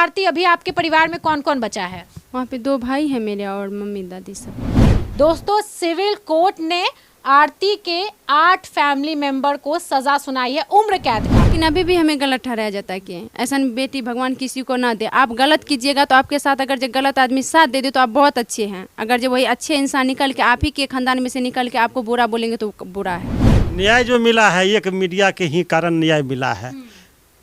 आरती, अभी आपके परिवार में कौन कौन बचा है? वहाँ पे 2 भाई हैं मेरे और मम्मी दादी सब। दोस्तों, सिविल कोर्ट ने आरती के 8 फैमिली मेंबर को सजा सुनाई है उम्र कैद का। लेकिन अभी भी हमें गलत ठहराया जाता है कि ऐसा बेटी भगवान किसी को ना दे। आप गलत कीजिएगा तो आपके साथ अगर जो गलत आदमी साथ दे दे तो आप बहुत अच्छे हैं, अगर जो वही अच्छे इंसान निकल के आप ही के खानदान में से निकल के आपको बुरा बोलेंगे तो बुरा है। न्याय जो मिला है एक मीडिया के ही कारण न्याय मिला है,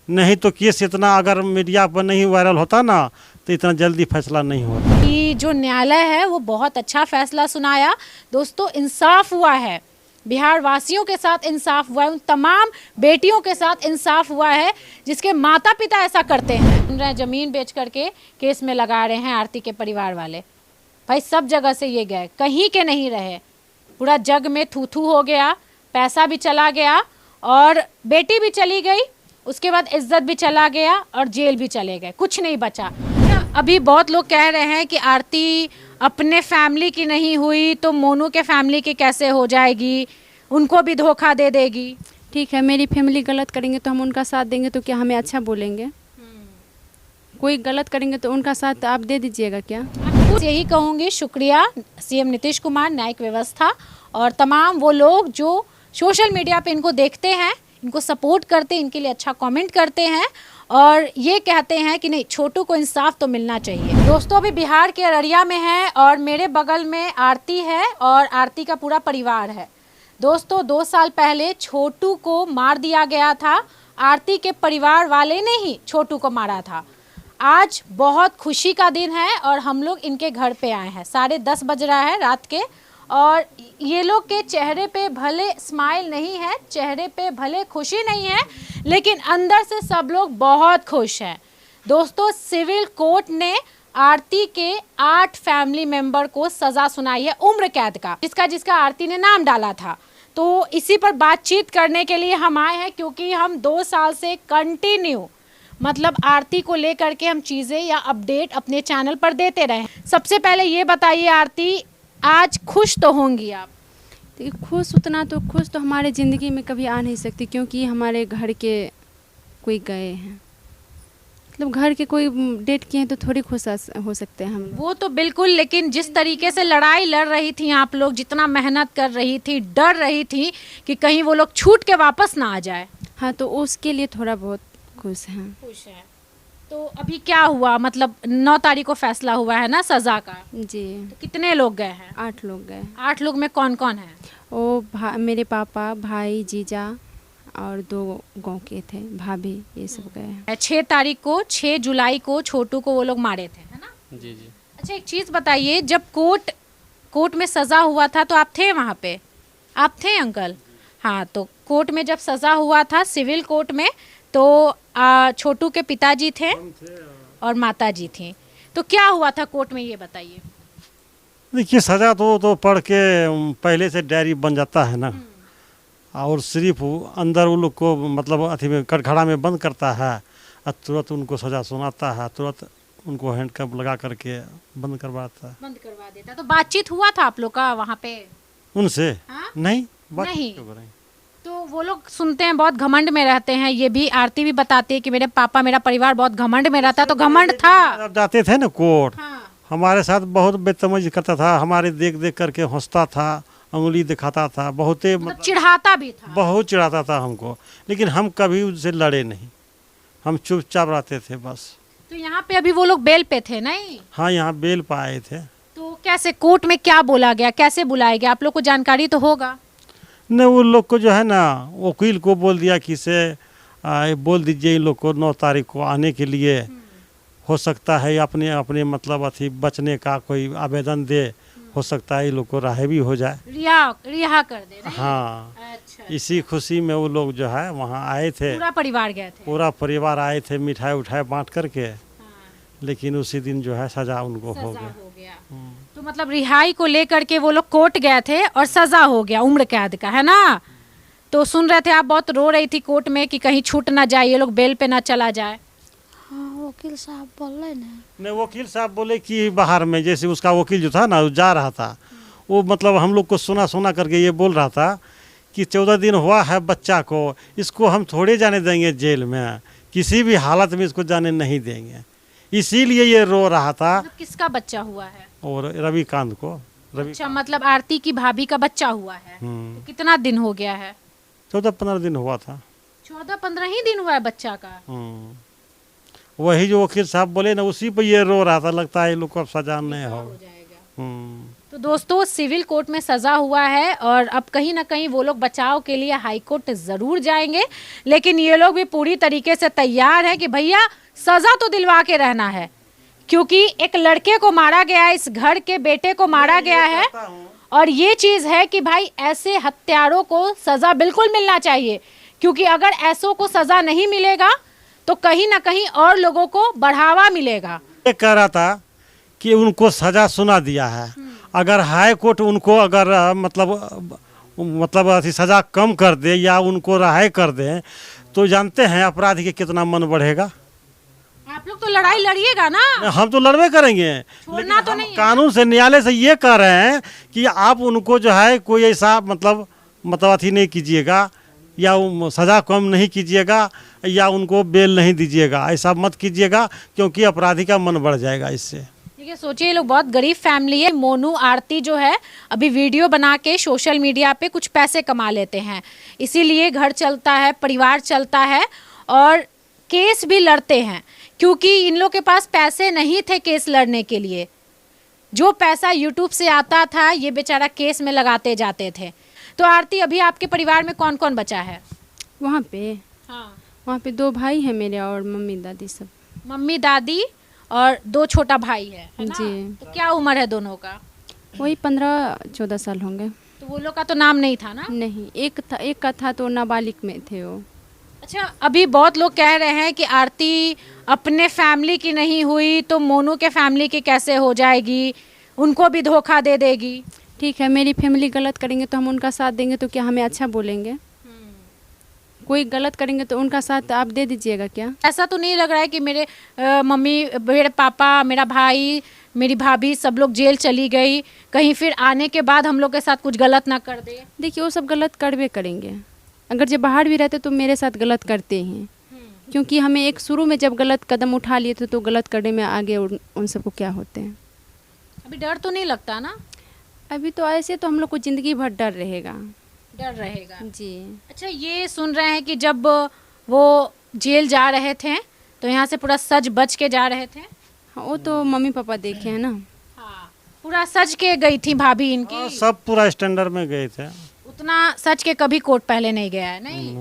नहीं तो केस इतना अगर मीडिया पर नहीं वायरल होता ना तो इतना जल्दी फैसला नहीं होता। कि जो न्यायालय है वो बहुत अच्छा फैसला सुनाया। दोस्तों, इंसाफ हुआ है, बिहार वासियों के साथ इंसाफ हुआ है, उन तमाम बेटियों के साथ इंसाफ हुआ है जिसके माता पिता ऐसा करते हैं। जमीन बेच करके केस में लगा रहे हैं आरती के परिवार वाले। भाई सब जगह से ये गए, कहीं के नहीं रहे, पूरा जग में थू थू हो गया, पैसा भी चला गया और बेटी भी चली गई, उसके बाद इज्जत भी चला गया और जेल भी चले गए, कुछ नहीं बचा। अभी बहुत लोग कह रहे हैं कि आरती अपने फैमिली की नहीं हुई तो मोनू के फैमिली की कैसे हो जाएगी, उनको भी धोखा दे देगी। ठीक है, मेरी फैमिली गलत करेंगे तो हम उनका साथ देंगे तो क्या हमें अच्छा बोलेंगे? कोई गलत करेंगे तो उनका साथ आप दे दीजिएगा क्या? यही कहूँगी, शुक्रिया सीएम नीतीश कुमार, न्यायिक व्यवस्था और तमाम वो लोग जो सोशल मीडिया पे इनको देखते हैं, इनको सपोर्ट करते हैं, इनके लिए अच्छा कमेंट करते हैं और ये कहते हैं कि नहीं, छोटू को इंसाफ तो मिलना चाहिए। दोस्तों, अभी बिहार के अररिया में है और मेरे बगल में आरती है और आरती का पूरा परिवार है। दोस्तों, 2 साल पहले छोटू को मार दिया गया था, आरती के परिवार वाले ने ही छोटू को मारा था। आज बहुत खुशी का दिन है और हम लोग इनके घर पे आए हैं, 10:30 बज रहा है रात के और ये लोग के चेहरे पे भले स्माइल नहीं है, चेहरे पे भले खुशी नहीं है, लेकिन अंदर से सब लोग बहुत खुश हैं। दोस्तों, सिविल कोर्ट ने आरती के 8 फैमिली मेंबर को सजा सुनाई है उम्र कैद का, जिसका आरती ने नाम डाला था। तो इसी पर बातचीत करने के लिए हम आए हैं क्योंकि हम 2 साल से कंटिन्यू मतलब आरती को लेकर के हम चीज़ें या अपडेट अपने चैनल पर देते रहे। सबसे पहले ये बताइए आरती, आज खुश तो होंगी आप? देखिए, खुश तो हमारे ज़िंदगी में कभी आ नहीं सकती क्योंकि हमारे घर के कोई गए हैं, मतलब घर के कोई डेट किए हैं तो थोड़ी खुश हो सकते हैं हम। वो तो बिल्कुल, लेकिन जिस तरीके से लड़ाई लड़ रही थी आप लोग, जितना मेहनत कर रही थी, डर रही थी कि कहीं वो लोग छूट के वापस ना आ जाए। हाँ, तो उसके लिए थोड़ा बहुत खुश हैं। खुश है। तो अभी क्या हुआ, मतलब 9 तारीख को फैसला हुआ है ना सजा का? जी। तो कितने लोग गए हैं? 8 लोग गए। 8 लोग में कौन कौन है? वो मेरे पापा, भाई, जीजा और 2 गांव के थे, भाभी, ये सब गए हैं। 6 तारीख को, 6 जुलाई को छोटू को वो लोग मारे थे, है ना? जी जी। अच्छा, एक चीज़ बताइए, जब कोर्ट में सज़ा हुआ था तो आप थे वहाँ पे? आप थे अंकल? हाँ, तो कोर्ट में जब सज़ा हुआ था सिविल कोर्ट में तो छोटू के पिताजी थे और माताजी थी, तो क्या हुआ था कोर्ट में ये बताइए। देखिए, सजा तो पढ़ के पहले से डायरी बन जाता है ना, और सिर्फ अंदर वो लोग को मतलब अथी में कटघरा में बंद करता है और तुरंत उनको सजा सुनाता है, तुरंत उनको हैंडकफ लगा करके बंद करवा देता है। तो बातचीत हुआ था आप लोग का वहाँ पे उनसे? हाँ? नहीं, नहीं। तो वो लोग सुनते हैं बहुत घमंड में रहते हैं, ये भी आरती भी बताती है कि मेरे पापा, मेरा परिवार बहुत घमंड में रहता है, तो घमंड था। जब जाते थे ना कोर्ट, हाँ। हमारे साथ बहुत बदतमीजी करता था, हमारे देख देख करके हंसता था, उंगली दिखाता था, बहुत मतलब चिढ़ाता भी था, बहुत चिढ़ाता था हमको, लेकिन हम कभी उनसे लड़े नहीं, हम चुपचाप रहते थे बस। तो यहाँ पे अभी वो लोग बेल पे थे नहीं? हाँ, यहाँ बेल पे आए थे। तो कैसे कोर्ट में क्या बोला गया, कैसे बुलाया गया, आप लोग को जानकारी तो होगा? न, वो लोग को जो है ना, वकील को बोल दिया कि इसे बोल दीजिए इन लोग को 9 तारीख को आने के लिए, हो सकता है अपने अपने मतलब अथी बचने का कोई आवेदन दे, हो सकता है ये लोग को राह भी हो जाए, रिहा कर दे। हाँ, अच्छा, इसी खुशी में वो लोग जो है वहाँ आए थे, पूरा परिवार गए थे? पूरा परिवार आए थे, मिठाई उठाई बांट करके, लेकिन उसी दिन जो है सजा उनको हो गया। तो मतलब रिहाई को लेकर के वो लोग कोर्ट गए थे और सजा हो गया उम्र कैद का, है ना? तो सुन रहे थे आप, बहुत रो रही थी कोर्ट में कि कहीं छूट ना जाए, ये लोग बेल पे ना चला जाए। हाँ, वकील साहब बोल रहे ना। नहीं, वकील साहब बोले कि बाहर में, जैसे उसका वकील जो था ना, वो जा रहा था, वो मतलब हम लोग को सुना करके ये बोल रहा था कि 14 दिन हुआ है बच्चा को, इसको हम थोड़े जाने देंगे जेल में, किसी भी हालत में इसको जाने नहीं देंगे, इसीलिए ये रो रहा था। मतलब किसका बच्चा हुआ है? और रविकांत को अच्छा, मतलब आरती की भाभी का बच्चा हुआ है। तो कितना दिन हो गया है? 14-15 दिन हुआ था। 14-15 ही दिन हुआ है बच्चा का। वही जो वकील साहब बोले ना, उसी पे ये रो रहा था। लगता है ये लोग को अब सजा नहीं हो। तो दोस्तों, सिविल कोर्ट में सजा हुआ है और अब कहीं ना कहीं वो लोग बचाव के लिए हाई कोर्ट जरूर जाएंगे, लेकिन ये लोग भी पूरी तरीके से तैयार है कि भैया सजा तो दिलवा के रहना है, क्योंकि एक लड़के को मारा गया है, इस घर के बेटे को मारा गया है। और ये चीज है कि भाई ऐसे हत्यारों को सजा बिल्कुल मिलना चाहिए, क्योंकि अगर ऐसों को सजा नहीं मिलेगा तो कहीं ना कहीं और लोगों को बढ़ावा मिलेगा। ये कह रहा था कि उनको सजा सुना दिया है, अगर हाई कोर्ट उनको अगर मतलब ऐसी सजा कम कर दे या उनको रिहाई कर दे, तो जानते हैं अपराधी के कितना मन बढ़ेगा। आप लोग तो लड़ाई लड़िएगा ना? हम तो लड़वे करेंगे, छोड़ना तो नहीं है। कानून से, न्यायालय से ये कह रहे हैं कि आप उनको जो है कोई ऐसा मतलब अथी नहीं कीजिएगा, या सज़ा कम नहीं कीजिएगा, या उनको बेल नहीं दीजिएगा, ऐसा मत कीजिएगा, क्योंकि अपराधी का मन बढ़ जाएगा इससे। देखिए, सोचिए, ये लोग बहुत गरीब फैमिली है। मोनू आरती जो है अभी वीडियो बना के सोशल मीडिया पे कुछ पैसे कमा लेते हैं, इसीलिए घर चलता है, परिवार चलता है और केस भी लड़ते हैं, क्योंकि इन लोग के पास पैसे नहीं थे केस लड़ने के लिए। जो पैसा यूट्यूब से आता था ये बेचारा केस में लगाते जाते थे। तो आरती, अभी आपके परिवार में कौन कौन बचा है? वहाँ पे हाँ, वहाँ पे 2 भाई हैं मेरे और मम्मी दादी सब। मम्मी दादी और 2 छोटा भाई है ना? जी। तो क्या उम्र है दोनों का? वही 15-14 साल होंगे। तो वो लोग का तो नाम नहीं था ना? नहीं, एक का था तो नाबालिग में थे वो। अच्छा, अभी बहुत लोग कह रहे हैं कि आरती अपने फैमिली की नहीं हुई तो मोनू के फैमिली की कैसे हो जाएगी, उनको भी धोखा दे देगी। ठीक है, मेरी फैमिली गलत करेंगे तो हम उनका साथ देंगे तो क्या हमें अच्छा बोलेंगे? कोई गलत करेंगे तो उनका साथ आप दे दीजिएगा क्या? ऐसा तो नहीं लग रहा है कि मेरे मम्मी, मेरे पापा, मेरा भाई, मेरी भाभी सब लोग जेल चली गई, कहीं फिर आने के बाद हम लोग के साथ कुछ गलत ना कर दे? देखिए, वो सब गलत करवे करेंगे। अगर जब बाहर भी रहते तो मेरे साथ गलत करते हैं, क्योंकि हमें एक शुरू में जब गलत कदम उठा लिए थे तो गलत करने में आगे उन सबको क्या होते हैं। अभी डर तो नहीं लगता ना? अभी तो ऐसे तो हम लोग को ज़िंदगी भर डर रहेगा। डर रहेगा जी। अच्छा, ये सुन रहे हैं कि जब वो जेल जा रहे थे तो यहाँ से पूरा सज बच के जा रहे थे? हाँ, वो तो मम्मी पापा देखे हैं ना। हाँ, पूरा सज के गई थी भाभी इनकी। सब पूरा स्टैंडर्ड में गए थे। उतना सच के कभी कोर्ट पहले नहीं गया है? नहीं।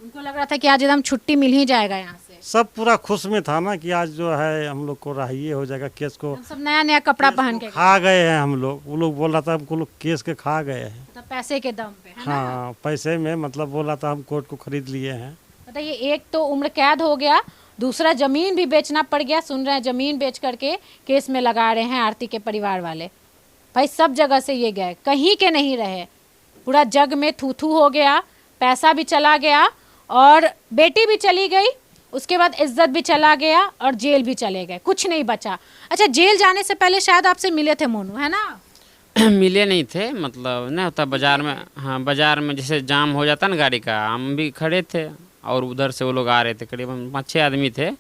उनको लग रहा था कि आज एकदम छुट्टी मिल ही जाएगा यहाँ से। सब पूरा खुश में था ना कि आज जो है हम लोग को राहत हो जाएगा, केस को। हम सब नया नया कपड़ा पहन के खा गए हैं हम लोग। वो लोग बोल रहा था हमको लोग केस के खा गए हैं। मतलब पैसे के दम पे, है ना? हाँ, पैसे में मतलब बोला था हम कोर्ट को खरीद लिए हैं। बताइए, एक तो उम्र कैद हो गया, दूसरा जमीन भी बेचना पड़ गया। सुन रहे हैं, जमीन बेच करके केस में लगा रहे हैं आरती के परिवार वाले। भाई सब जगह से ये गए, कहीं के नहीं रहे। पूरा जग में थू थू हो गया, पैसा भी चला गया और बेटी भी चली गई, उसके बाद इज्जत भी चला गया और जेल भी चले गए, कुछ नहीं बचा। अच्छा, जेल जाने से पहले शायद आपसे मिले थे मोनू, है ना? मिले नहीं थे, मतलब नहीं होता बाजार में। हाँ, बाजार में जैसे जाम हो जाता ना गाड़ी का, हम भी खड़े थे और उधर से वो लोग आ रहे थे, करीबन 5-6 आदमी थे।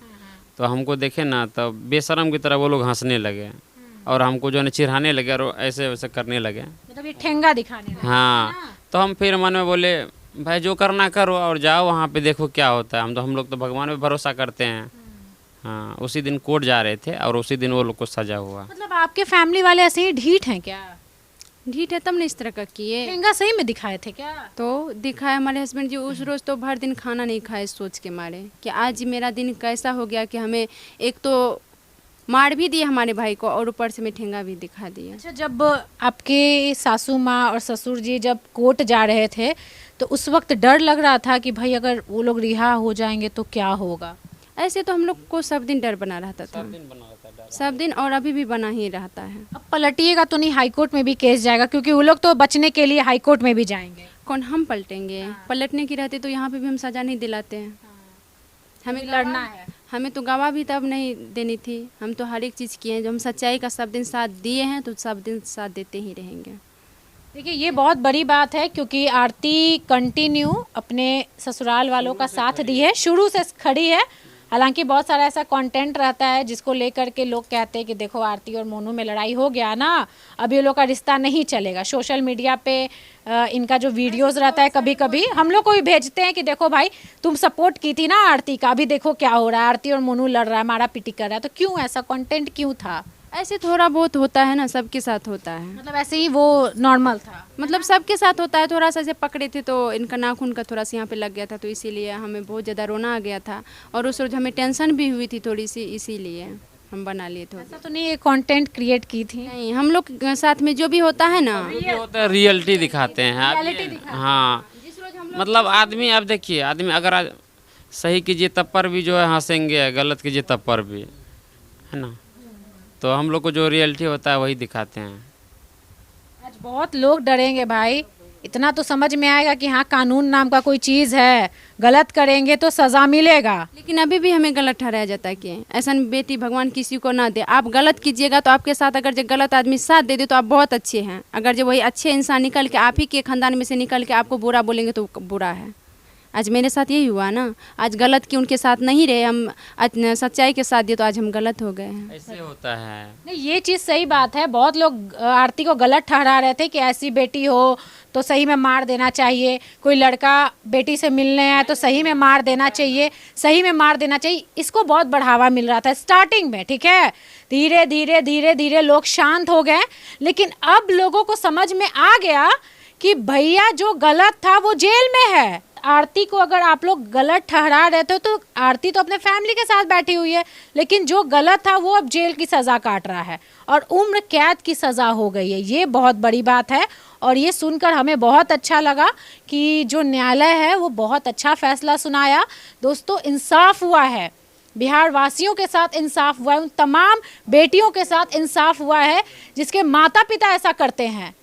तो हमको देखे ना तो बेशरम की तरह वो लोग हंसने लगे और हमको जो है चिढ़ाने लगे और ऐसे वैसे करने लगे, मतलब ये ठेंगा दिखाने लगे। हाँ। तो हम फिर मन में बोले भाई जो करना करो और जाओ वहाँ पे देखो क्या होता है। हम लोग तो भगवान पे भरोसा करते हैं। हाँ, उसी दिन कोर्ट जा रहे थे और उसी दिन वो लोग को सजा हुआ। मतलब आपके फैमिली वाले ऐसे ही ढीठ हैं क्या? ढीठ है तब ने इस तरह का किए। ठेंगा सही में दिखाए थे क्या? तो दिखाए हमारे हस्बैंड जी उस रोज़ तो भर दिन खाना नहीं खाए, सोच के मारे कि आज मेरा दिन कैसा हो गया कि हमें एक तो मार भी दिया हमारे भाई को और ऊपर से मैं ठेंगा भी दिखा दिया। अच्छा, जब आपके सासू माँ और ससुर जी जब कोर्ट जा रहे थे तो उस वक्त डर लग रहा था कि भाई अगर वो लोग रिहा हो जाएंगे तो क्या होगा? ऐसे तो हम लोग को सब दिन डर बना रहता था, सब दिन और अभी भी बना ही रहता है। अब पलटिएगा तो नहीं, हाई कोर्ट में भी केस जाएगा, क्योंकि वो लोग तो बचने के लिए हाई कोर्ट में भी जाएंगे। कौन हम पलटेंगे? पलटने की रहती तो यहाँ पे भी हम सजा नहीं दिलाते हैं। हमें लड़ना है। हमें तो गवाह भी तब नहीं देनी थी। हम तो हर एक चीज़ किए हैं, जो हम सच्चाई का सब दिन साथ दिए हैं तो सब दिन साथ देते ही रहेंगे। देखिए, ये बहुत बड़ी बात है, क्योंकि आरती कंटिन्यू अपने ससुराल वालों का साथ दी है, शुरू से खड़ी है। हालांकि बहुत सारा ऐसा कंटेंट रहता है जिसको लेकर के लोग कहते हैं कि देखो आरती और मोनू में लड़ाई हो गया ना, अब ये लोग का रिश्ता नहीं चलेगा। सोशल मीडिया पे इनका जो वीडियोस रहता है कभी कभी हम लोग को भी भेजते हैं कि देखो भाई तुम सपोर्ट की थी ना आरती का, अभी देखो क्या हो रहा है, आरती और मोनू लड़ रहा है, मारा पीटी कर रहा है। तो क्यों ऐसा कंटेंट क्यों था? ऐसे थोड़ा बहुत होता है ना, सबके साथ होता है। मतलब ऐसे ही वो नॉर्मल था? मतलब सबके साथ होता है। थोड़ा सा ऐसे पकड़े थे तो इनका नाखून का थोड़ा सा यहाँ पे लग गया था, तो इसीलिए हमें बहुत ज़्यादा रोना आ गया था और उस रोज हमें टेंशन भी हुई थी थोड़ी सी, इसीलिए हम बना लिए थे। ऐसा तो नहीं ये कंटेंट क्रिएट की थी? नहीं, हम लोग साथ में जो भी होता है ना, जो भी होता है रियलिटी दिखाते हैं आप। हाँ, मतलब आदमी, आप देखिए आदमी अगर आज सही कीजिए तब पर भी जो है हंसेंगे, गलत कीजिए तब पर भी, है ना। तो हम लोग को जो रियलिटी होता है वही दिखाते हैं। आज बहुत लोग डरेंगे भाई, इतना तो समझ में आएगा कि हाँ कानून नाम का कोई चीज़ है, गलत करेंगे तो सज़ा मिलेगा। लेकिन अभी भी हमें गलत ठहराया जाता है कि ऐसा बेटी भगवान किसी को ना दे। आप गलत कीजिएगा तो आपके साथ अगर जो गलत आदमी साथ दे दे तो आप बहुत अच्छे हैं, अगर जो वही अच्छे इंसान निकल के आप ही के खानदान में से निकल के आपको बुरा बोलेंगे तो बुरा है। आज मेरे साथ यही हुआ ना, आज गलत की उनके साथ नहीं रहे, हम आज सच्चाई के साथ दिए तो आज हम गलत हो गए हैं। ऐसे होता है। नहीं ये चीज़ सही बात है। बहुत लोग आरती को गलत ठहरा रहे थे कि ऐसी बेटी हो तो सही में मार देना चाहिए, कोई लड़का बेटी से मिलने आए तो सही में मार देना चाहिए, सही में मार देना चाहिए। इसको बहुत बढ़ावा मिल रहा था स्टार्टिंग में, ठीक है। धीरे धीरे धीरे धीरे लोग शांत हो गए, लेकिन अब लोगों को समझ में आ गया कि भैया जो गलत था वो जेल में है। आरती को अगर आप लोग गलत ठहरा रहे थे तो आरती तो अपने फैमिली के साथ बैठी हुई है, लेकिन जो गलत था वो अब जेल की सज़ा काट रहा है और उम्र कैद की सज़ा हो गई है। ये बहुत बड़ी बात है और ये सुनकर हमें बहुत अच्छा लगा कि जो न्यायालय है वो बहुत अच्छा फैसला सुनाया। दोस्तों इंसाफ हुआ है, बिहार वासियों के साथ इंसाफ हुआ है, उन तमाम बेटियों के साथ इंसाफ हुआ है जिसके माता पिता ऐसा करते हैं,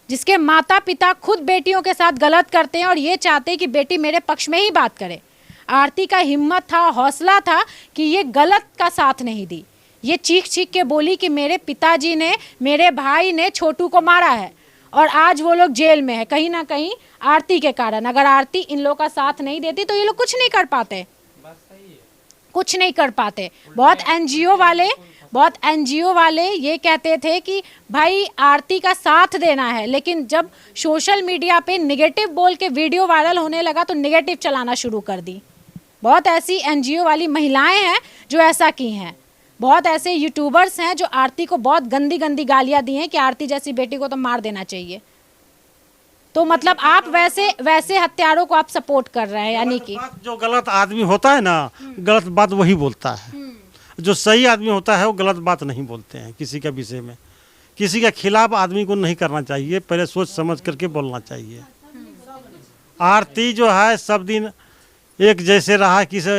जिसके माता पिता खुद बेटियों के साथ गलत करते हैं और ये चाहते हैं कि बेटी मेरे पक्ष में ही बात करे। आरती का हिम्मत था, हौसला था कि ये गलत का साथ नहीं दी। ये चीख चीख के बोली कि मेरे पिताजी ने, मेरे भाई ने छोटू को मारा है और आज वो लोग जेल में है, कहीं ना कहीं आरती के कारण। अगर आरती इन लोग का साथ नहीं देती तो ये लोग कुछ नहीं कर पाते, कुछ नहीं कर पाते। बहुत एनजीओ वाले ये कहते थे कि भाई आरती का साथ देना है, लेकिन जब सोशल मीडिया पे नेगेटिव बोल के वीडियो वायरल होने लगा तो नेगेटिव चलाना शुरू कर दी। बहुत ऐसी एनजीओ वाली महिलाएं हैं जो ऐसा की हैं, बहुत ऐसे यूट्यूबर्स हैं जो आरती को बहुत गंदी गंदी गालियां दी हैं कि आरती जैसी बेटी को तो मार देना चाहिए। तो मतलब आप वैसे हत्यारों को आप सपोर्ट कर रहे हैं, यानी कि जो गलत आदमी होता है ना, गलत बात वही बोलता है। जो सही आदमी होता है वो गलत बात नहीं बोलते हैं किसी के विषय में। किसी के खिलाफ आदमी को नहीं करना चाहिए, पहले सोच समझ करके बोलना चाहिए। आरती जो है सब दिन एक जैसे रहा, किसी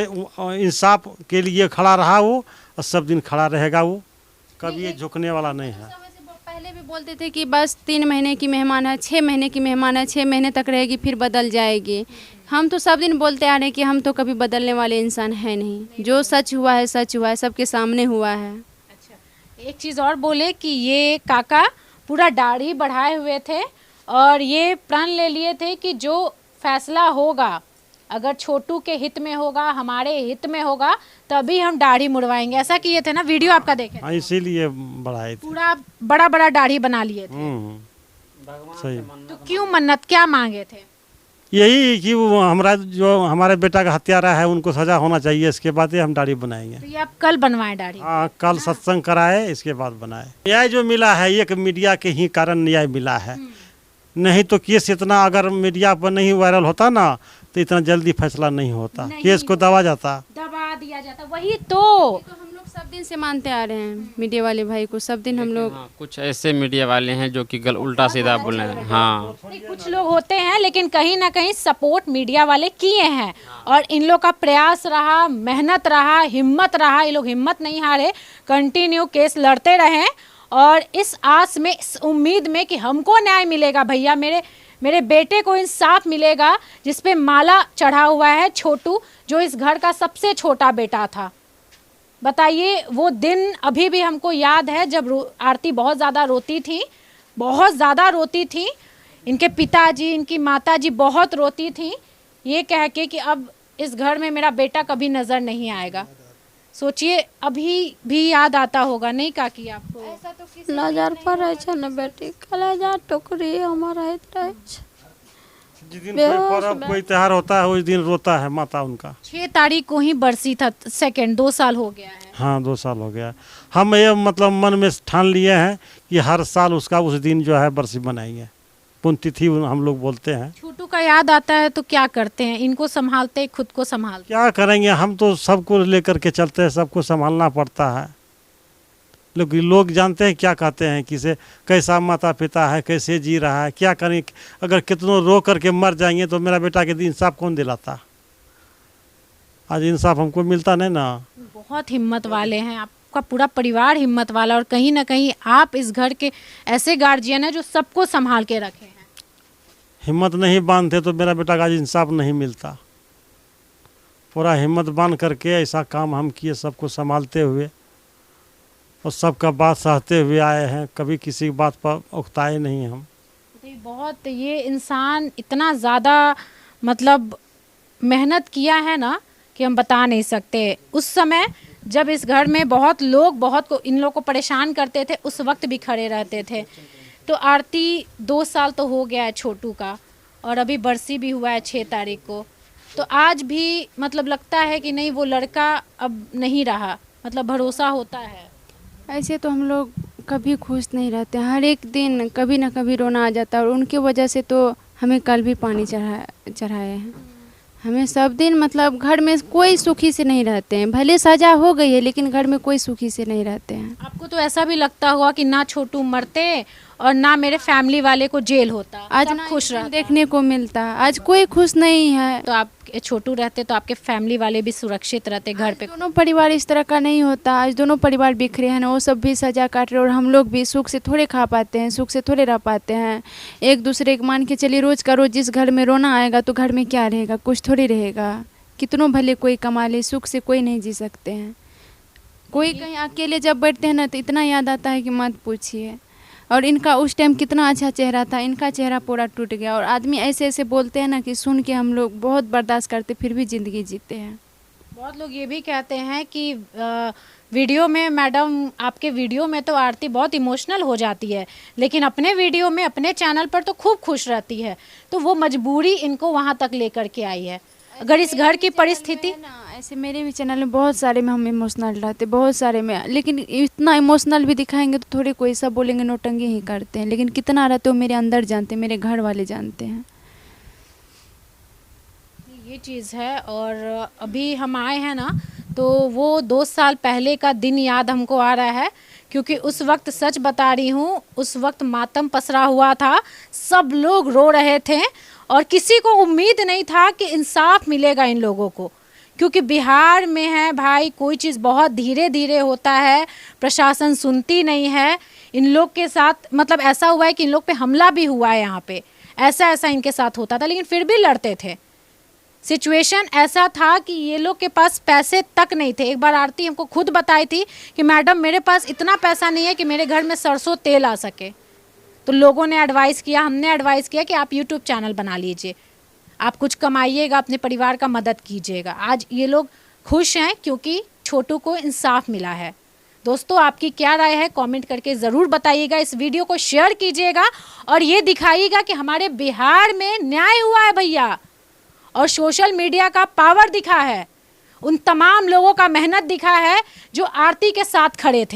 इंसाफ के लिए खड़ा रहा वो, और सब दिन खड़ा रहेगा वो, कभी ये झुकने वाला नहीं है। पहले भी बोलते थे कि बस 3 महीने की मेहमान है, 6 महीने की मेहमान है, 6 महीने तक रहेगी फिर बदल जाएगी। हम तो सब दिन बोलते आ रहे हैं कि हम तो कभी बदलने वाले इंसान है नहीं, जो सच हुआ है सच हुआ है, सबके सामने हुआ है। अच्छा, एक चीज़ और बोले कि ये काका पूरा दाढ़ी बढ़ाए हुए थे और ये प्रण ले लिए थे कि जो फैसला होगा अगर छोटू के हित में होगा, हमारे हित में होगा, तभी हम दाढ़ी मुड़वाएंगे। ऐसा किए थे ना, वीडियो आपका देखे थे? इसीलिए बढ़ाए थे, पूरा बड़ा बड़ा दाढ़ी बना लिए थे। सही। तो क्यों मन्नत क्या मांगे थे? यही कि वो हमारे बेटा का हत्यारा है उनको सजा होना चाहिए, इसके बाद ही हम दाढ़ी बनाएंगे। तो ये आप कल बनवाएं दाढ़ी? हाँ, कल सत्संग कराए, इसके बाद बनाए। न्याय जो मिला है एक मीडिया के ही कारण न्याय मिला है, नहीं तो केस इतना अगर मीडिया पर नहीं वायरल होता ना तो इतना जल्दी फैसला नहीं होता, केस को दबा दिया जाता। वही तो हम लोग सब दिन से मानते आ रहे हैं मीडिया वाले भाई को, सब दिन हम लोग। हाँ, कुछ ऐसे मीडिया वाले हैं जो कि उल्टा सीधा बोल रहे हैं। हाँ, कुछ लोग होते हैं लेकिन कहीं ना कहीं सपोर्ट मीडिया वाले किए हैं और इन लोग का प्रयास रहा, मेहनत रहा, हिम्मत रहा। ये लोग हिम्मत नहीं हारे, कंटिन्यू केस लड़ते रहे और इस आस में, इस उम्मीद में कि हमको न्याय मिलेगा भैया, मेरे बेटे को इंसाफ मिलेगा, जिस पे माला चढ़ा हुआ है छोटू, जो इस घर का सबसे छोटा बेटा था। बताइए वो दिन अभी भी हमको याद है जब आरती बहुत ज़्यादा रोती थी, बहुत ज़्यादा रोती थी। इनके पिताजी, इनकी माताजी बहुत रोती थी, ये कह के कि अब इस घर में मेरा बेटा कभी नजर नहीं आएगा। सोचिए, अभी भी याद आता होगा नहीं काकी आपको? नजर पड़े छै ने बेटी, कलेजा टुकड़ी हमर होइत रहै छै। जिस दिन कोई पर्व कोई त्योहार होता है उस दिन रोता है माता उनका। 6 तारीख को ही बरसी था, सेकंड 2 साल हो गया है। हाँ 2 साल हो गया। हम ये मतलब मन में ठान लिए हैं कि हर साल उसका उस दिन जो है बरसी मनाएंगे। पुण्यतिथि हम लोग बोलते हैं। छोटू का याद आता है तो क्या करते हैं? इनको संभालते, खुद को संभालते? क्या करेंगे, हम तो सबको लेकर के चलते हैं, सबको संभालना पड़ता है। लोग जानते हैं क्या कहते हैं, किसे कैसा माता पिता है, कैसे जी रहा है, क्या करें। अगर कितनों रो करके मर जाएंगे तो मेरा बेटा के इंसाफ कौन दिलाता? आज इंसाफ हमको मिलता नहीं ना। बहुत हिम्मत वाले हैं, आपका पूरा परिवार हिम्मत वाला, और कहीं ना कहीं आप इस घर के ऐसे गार्जियन हैं जो सबको संभाल के रखे हैं। हिम्मत नहीं बांधते तो मेरा बेटा का आज इंसाफ नहीं मिलता। पूरा हिम्मत बांध करके ऐसा काम हम किए, सबको संभालते हुए और सबका बात सहते हुए आए हैं। कभी किसी बात पर उकताए नहीं हम। बहुत ये इंसान इतना ज़्यादा मतलब मेहनत किया है ना कि हम बता नहीं सकते। उस समय जब इस घर में बहुत लोग इन लोगों को परेशान करते थे, उस वक्त भी खड़े रहते थे। तो आरती 2 साल तो हो गया है छोटू का, और अभी बरसी भी हुआ है 6 तारीख को। तो आज भी मतलब लगता है कि नहीं, वो लड़का अब नहीं रहा, मतलब भरोसा होता है। ऐसे तो हम लोग कभी खुश नहीं रहते, हर एक दिन कभी ना कभी रोना आ जाता है, और उनकी वजह से तो हमें कल भी पानी चढ़ाए हैं। हमें सब दिन मतलब घर में कोई सुखी से नहीं रहते हैं। भले सजा हो गई है लेकिन घर में कोई सुखी से नहीं रहते हैं। आपको तो ऐसा भी लगता होगा कि ना छोटू मरते और ना मेरे फैमिली वाले को जेल होता, आज सब ना खुश रहता। देखने को मिलता, आज कोई खुश नहीं है। तो आप छोटू रहते तो आपके फैमिली वाले भी सुरक्षित रहते घर पे। दोनों परिवार इस तरह का नहीं होता। आज दोनों परिवार बिखरे हैं ना, वो सब भी सजा काट रहे, और हम लोग भी सुख से थोड़े खा पाते हैं, सुख से थोड़े रह पाते हैं। एक दूसरे के मान के चलिए, रोज का रोज जिस घर में रोना आएगा तो घर में क्या रहेगा, कुछ थोड़ी रहेगा। कितनों भले कोई कमा ले, सुख से कोई नहीं जी सकते हैं। कोई कहीं अकेले जब बैठते हैं ना तो इतना याद आता है कि मत पूछिए। और इनका उस टाइम कितना अच्छा चेहरा था, इनका चेहरा पूरा टूट गया। और आदमी ऐसे ऐसे बोलते हैं ना कि सुन के हम लोग बहुत बर्दाश्त करते, फिर भी ज़िंदगी जीते हैं। बहुत लोग ये भी कहते हैं कि वीडियो में मैडम, आपके वीडियो में तो आरती बहुत इमोशनल हो जाती है, लेकिन अपने वीडियो में, अपने चैनल पर तो खूब खुश रहती है। तो वो मजबूरी इनको वहाँ तक लेकर के आई है। अगर इस घर की परिस्थिति ऐसे मेरे भी चैनल में बहुत सारे में हम इमोशनल रहते, बहुत सारे में, लेकिन इतना इमोशनल भी दिखाएंगे तो थोड़े कोई सब बोलेंगे नौटंकी ही करते हैं, लेकिन कितना रहते हो मेरे अंदर जानते हैं, मेरे घर वाले जानते हैं। ये चीज़ है। और अभी हम आए हैं ना, तो वो 2 साल पहले का दिन याद हमको आ रहा है, क्योंकि उस वक्त सच बता रही हूँ, उस वक्त मातम पसरा हुआ था, सब लोग रो रहे थे और किसी को उम्मीद नहीं था कि इंसाफ मिलेगा इन लोगों को। क्योंकि बिहार में है भाई, कोई चीज़ बहुत धीरे धीरे होता है, प्रशासन सुनती नहीं है। इन लोग के साथ मतलब ऐसा हुआ है कि इन लोग पे हमला भी हुआ है यहाँ पे, ऐसा इनके साथ होता था, लेकिन फिर भी लड़ते थे। सिचुएशन ऐसा था कि ये लोग के पास पैसे तक नहीं थे। एक बार आरती हमको खुद बताई थी कि मैडम मेरे पास इतना पैसा नहीं है कि मेरे घर में सरसों तेल आ सके। तो लोगों ने एडवाइस किया, हमने एडवाइस किया कि आप यूट्यूब चैनल बना लीजिए, आप कुछ कमाइएगा, अपने परिवार का मदद कीजिएगा। आज ये लोग खुश हैं क्योंकि छोटू को इंसाफ मिला है। दोस्तों, आपकी क्या राय है कमेंट करके ज़रूर बताइएगा। इस वीडियो को शेयर कीजिएगा और ये दिखाइएगा कि हमारे बिहार में न्याय हुआ है भैया, और सोशल मीडिया का पावर दिखा है, उन तमाम लोगों का मेहनत दिखा है जो आरती के साथ खड़े थे।